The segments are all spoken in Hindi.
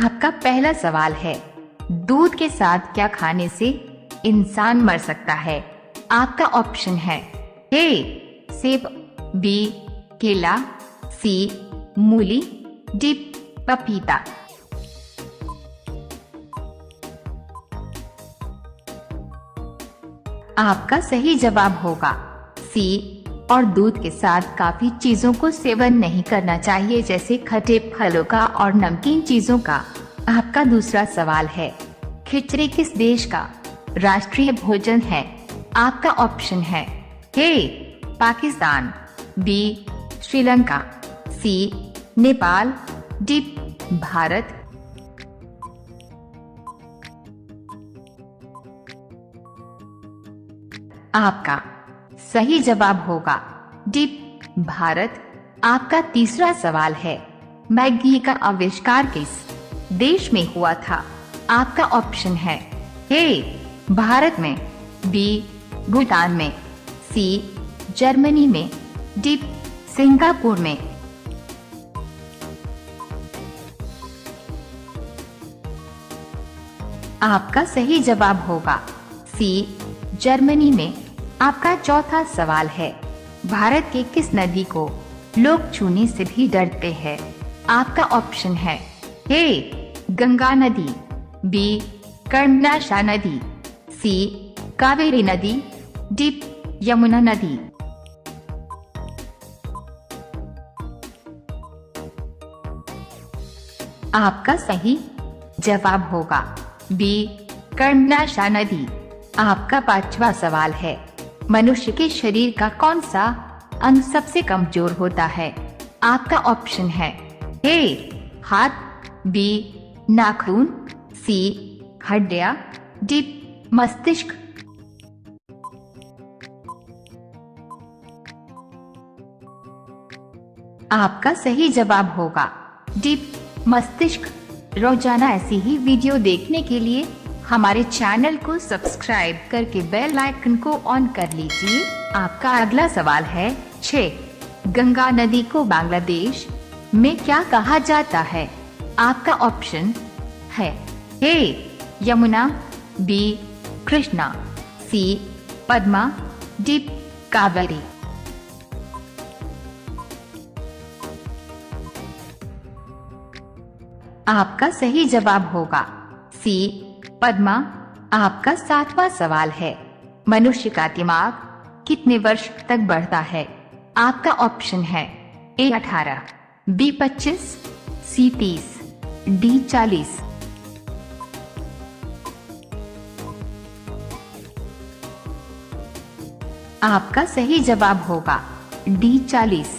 आपका पहला सवाल है, दूध के साथ क्या खाने से इंसान मर सकता है? आपका ऑप्शन है ए सेब, बी केला, सी मूली, डी पपीता। आपका सही जवाब होगा सी। और दूध के साथ काफी चीजों को सेवन नहीं करना चाहिए, जैसे खट्टे फलों का और नमकीन चीजों का। आपका दूसरा सवाल है, खिचड़ी किस देश का राष्ट्रीय भोजन है? आपका ऑप्शन है ए पाकिस्तान, बी श्रीलंका, सी नेपाल, डी भारत। आपका सही जवाब होगा डी भारत। आपका तीसरा सवाल है, मैगी का आविष्कार किस देश में हुआ था? आपका ऑप्शन है ए भारत में, बी भूटान में, सी जर्मनी में, डी सिंगापुर में। आपका सही जवाब होगा सी जर्मनी में। आपका चौथा सवाल है, भारत के किस नदी को लोग छूने से भी डरते हैं? आपका ऑप्शन है ए गंगा नदी, बी कर्मनाशा नदी, सी कावेरी नदी, डी यमुना नदी। आपका सही जवाब होगा बी कर्मनाशा नदी। आपका पांचवा सवाल है, मनुष्य के शरीर का कौन सा अंग सबसे कमजोर होता है? आपका ऑप्शन है ए हाथ, बी नाखून, सी हड्डियां, डी मस्तिष्क। आपका सही जवाब होगा डी मस्तिष्क। रोजाना ऐसी ही वीडियो देखने के लिए हमारे चैनल को सब्सक्राइब करके बेल आइकन को ऑन कर लीजिए। आपका अगला सवाल है 6, गंगा नदी को बांग्लादेश में क्या कहा जाता है? आपका ऑप्शन है ए यमुना, बी कृष्णा, सी पद्मा, डी कावेरी। आपका सही जवाब होगा सी पद्मा। आपका सातवां सवाल है, मनुष्य का दिमाग कितने वर्ष तक बढ़ता है? आपका ऑप्शन है ए 18, बी 25, सी 30, डी 40। आपका सही जवाब होगा डी 40।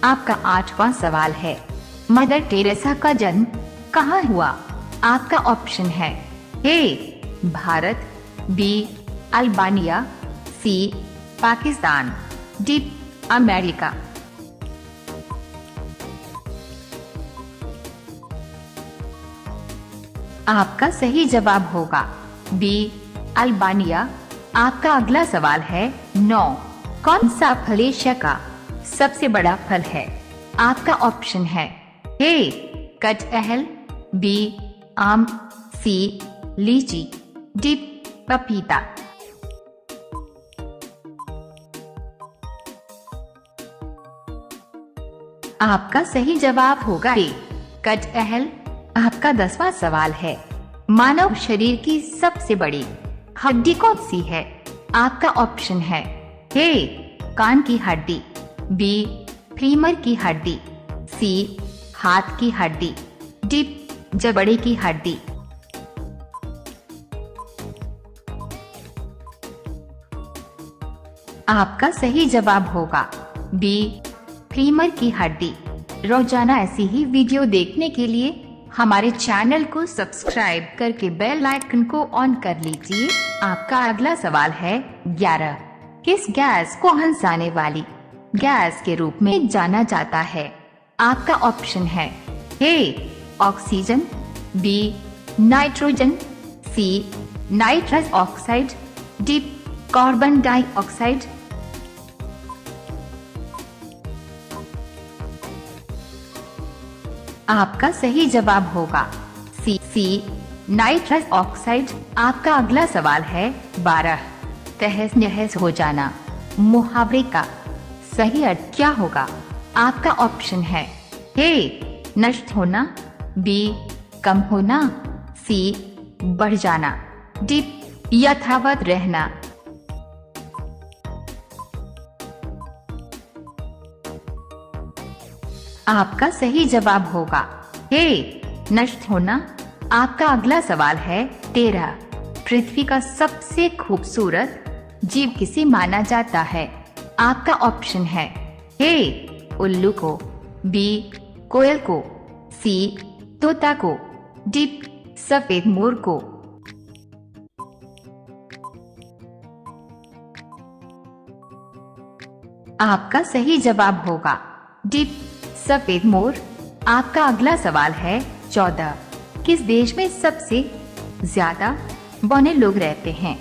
आपका आठवां सवाल है, मदर टेरेसा का जन्म कहाँ हुआ? आपका ऑप्शन है ए भारत, बी अल्बानिया, सी पाकिस्तान, डी अमेरिका। आपका सही जवाब होगा बी अल्बानिया। आपका अगला सवाल है 9, कौन सा फल एशिया का सबसे बड़ा फल है? आपका ऑप्शन है ए कटहल, बी आम, सी लीची, डी पपीता। आपका सही जवाब होगा ए कटहल। आपका 10वां सवाल है, मानव शरीर की सबसे बड़ी हड्डी कौन सी है? आपका ऑप्शन है ए कान की हड्डी, बी फीमर की हड्डी, सी हाथ की हड्डी, डी जबड़े की हड्डी। आपका सही जवाब होगा बी फीमर की हड्डी। रोजाना ऐसी ही वीडियो देखने के लिए हमारे चैनल को सब्सक्राइब करके बेल आइकन को ऑन कर लीजिए। आपका अगला सवाल है 11, किस गैस को हंसाने वाली गैस के रूप में जाना जाता है? आपका ऑप्शन है A oxygen, B nitrogen, C nitrous oxide, D carbon dioxide. आपका सही जवाब होगा सी नाइट्रस ऑक्साइड। आपका अगला सवाल है 12, तहस नहस हो जाना मुहावरे का सही अर्थ क्या होगा? आपका ऑप्शन है ए नष्ट होना, बी कम होना, सी बढ़ जाना, डी यथावत रहना। आपका सही जवाब होगा ए नष्ट होना। आपका अगला सवाल है 13, पृथ्वी का सबसे खूबसूरत जीव किसे माना जाता है? आपका ऑप्शन है ए उल्लू को, बी कोयल को, सी तोता को, डी सफेद मोर को। आपका सही जवाब होगा डी सफेद मोर। आपका अगला सवाल है 14, किस देश में सबसे ज्यादा बौने लोग रहते हैं?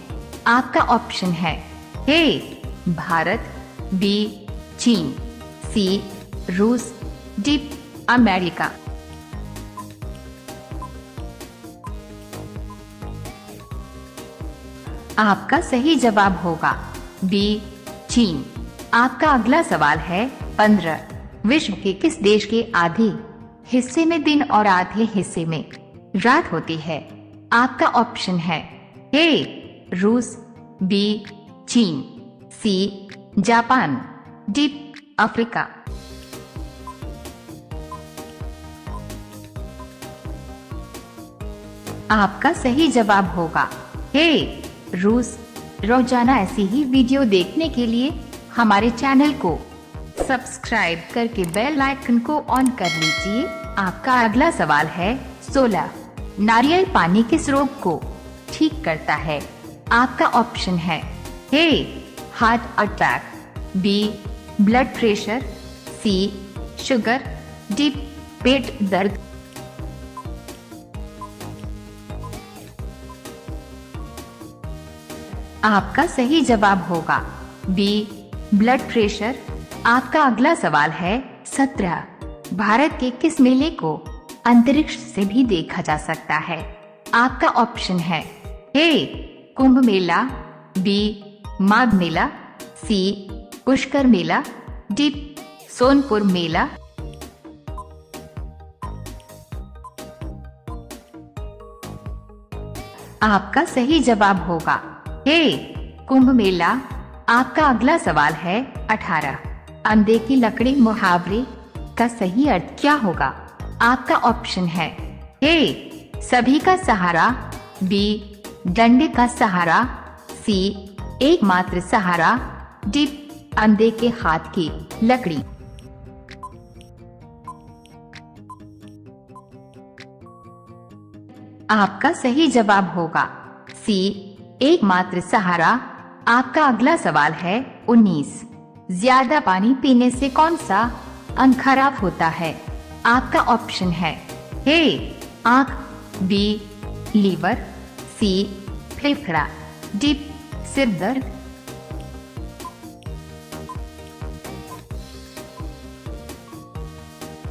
आपका ऑप्शन है ए भारत, बी चीन, सी रूस, डी अमेरिका। आपका सही जवाब होगा बी चीन। आपका अगला सवाल है 15, विश्व के किस देश के आधे हिस्से में दिन और आधे हिस्से में रात होती है? आपका ऑप्शन है ए रूस, बी चीन, सी जापान, डी अफ्रीका। आपका सही जवाब होगा ए रूस। रोजाना ऐसी ही वीडियो देखने के लिए हमारे चैनल को सब्सक्राइब करके बेल आइकन को ऑन कर लीजिए। आपका अगला सवाल है 16, नारियल पानी किस रोग को ठीक करता है? आपका ऑप्शन है A heart attack, B blood pressure, C sugar, D पेट दर्द। आपका सही जवाब होगा बी ब्लड प्रेशर। आपका अगला सवाल है 17, भारत के किस मेले को अंतरिक्ष से भी देखा जा सकता है? आपका ऑप्शन है ए कुंभ मेला, बी माघ मेला, सी पुष्कर मेला, डी सोनपुर मेला। आपका सही जवाब होगा ए कुंभ मेला। आपका अगला सवाल है 18, अंधे की लकड़ी मुहावरे का सही अर्थ क्या होगा? आपका ऑप्शन है ए सभी का सहारा, बी डंडे का सहारा, सी एकमात्र सहारा, डी अंधे के हाथ की लकड़ी। आपका सही जवाब होगा सी एकमात्र सहारा। आपका अगला सवाल है 19, ज्यादा पानी पीने से कौन सा अंग खराब होता है? आपका ऑप्शन है ए आँख, बी लीवर, सी फेफड़ा, डी सिर दर्द।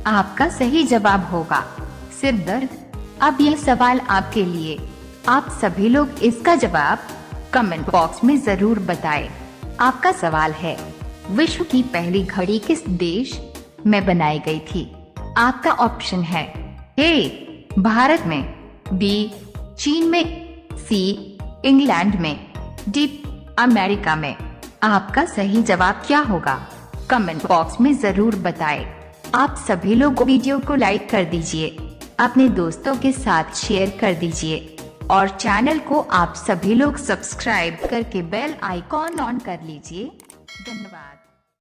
आपका सही जवाब होगा सिर दर्द। अब यह सवाल आपके लिए, आप सभी लोग इसका जवाब कमेंट बॉक्स में जरूर बताएं। आपका सवाल है, विश्व की पहली घड़ी किस देश में बनाई गई थी? आपका ऑप्शन है ए भारत में, बी चीन में, सी इंग्लैंड में, डी अमेरिका में। आपका सही जवाब क्या होगा? कमेंट बॉक्स में जरूर बताएं। आप सभी लोग वीडियो को लाइक कर दीजिए, अपने दोस्तों के साथ शेयर कर दीजिए और चैनल को आप सभी लोग सब्सक्राइब करके बेल आइकॉन ऑन कर लीजिए। धन्यवाद।